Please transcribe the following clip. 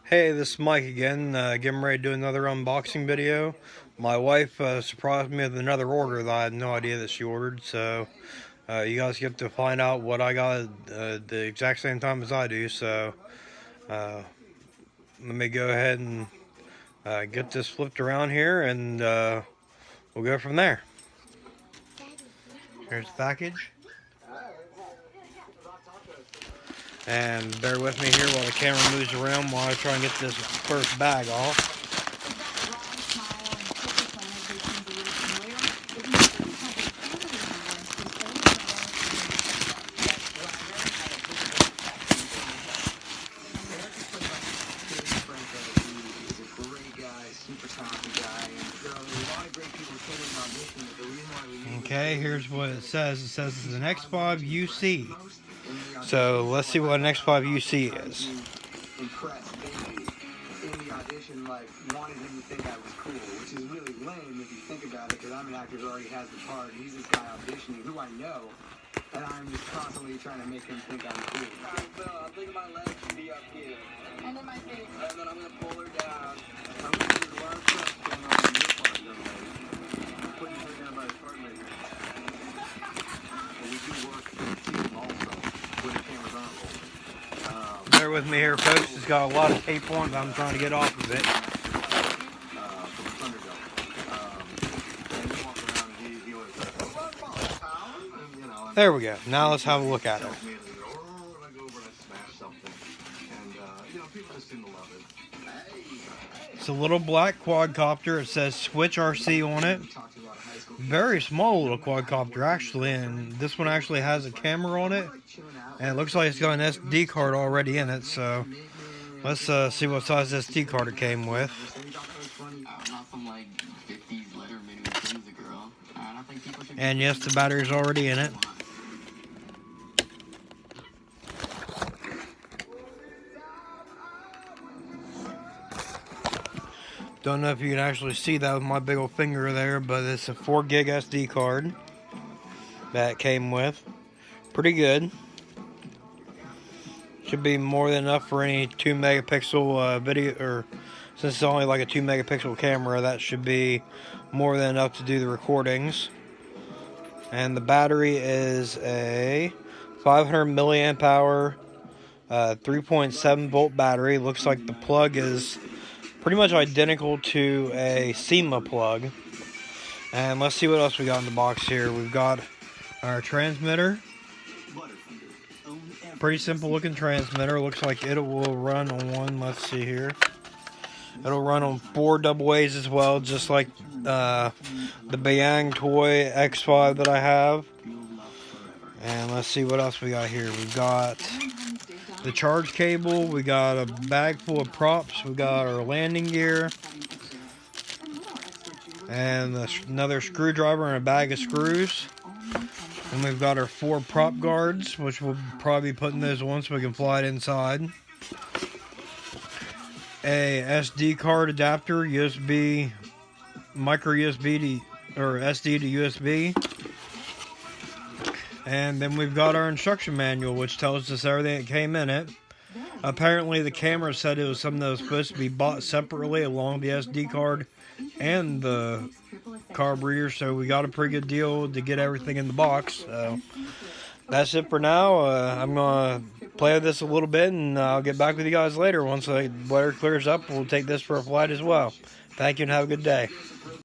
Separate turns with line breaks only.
Hey, this is Mike again, getting ready to do another unboxing video. My wife surprised me with another order that I had no idea that she ordered, so you guys get to find out what I got the exact same time as I do, so uh, let me go ahead and get this flipped around here, and we'll go from there. Here's the package. And bear with me here while the camera moves around while I try and get this first bag off. Okay, here's what it says. It says it's an X5 UC. So let's see what an X5 UC is. In the audition, like, wanted him to think I was cool, which is really lame if you think about it, because I'm an actor who already has the part. He's this guy auditioning who I know, and I'm just constantly trying to make him think I'm cool. So I think my legs should be up here. And in my face. And then I'm going to pull her down. I'm going to do a lot of stuff going on in your part, young lady. I'm putting her down by the part later. And we do work in the team also, when the cameras aren't rolling. Bear with me here, folks. It's got a lot of tape on that I'm trying to get off of it. There we go. Now let's have a look at it. It's a little black quadcopter. It says Switch RC on it. Very small little quadcopter actually, and this one actually has a camera on it. And it looks like it's got an SD card already in it, so let's see what size SD card it came with. And yes, the battery's already in it. Don't know if you can actually see that with my big old finger there, but it's a 4 gig SD card that it came with. Pretty good. Should be more than enough for any 2 megapixel video, or since it's only like a 2 megapixel camera, that should be more than enough to do the recordings. And the battery is a 500 milliamp hour 3.7 volt battery. Looks like the plug is pretty much identical to a SEMA plug. And let's see what else we got in the box here. We've got our transmitter. Pretty simple looking transmitter. Looks like it will run on let's see here. It'll run on 4 AA's as well, just like the Beyang Toy X5 that I have. And let's see what else we got here. We've got the charge cable. We got a bag full of props. We got our landing gear. And another screwdriver and a bag of screws. And we've got our 4 prop guards, which we'll probably be putting those on so we can fly it inside. A SD card adapter, USB, micro USB or SD to USB. And then we've got our instruction manual, which tells us everything that came in it. Apparently the camera said it was something that was supposed to be bought separately along the SD card and the carb reader, so we got a pretty good deal to get everything in the box. So that's it for now. I'm gonna play with this a little bit, and I'll get back with you guys later once the weather clears up. We'll take this for a flight as well. Thank you and have a good day.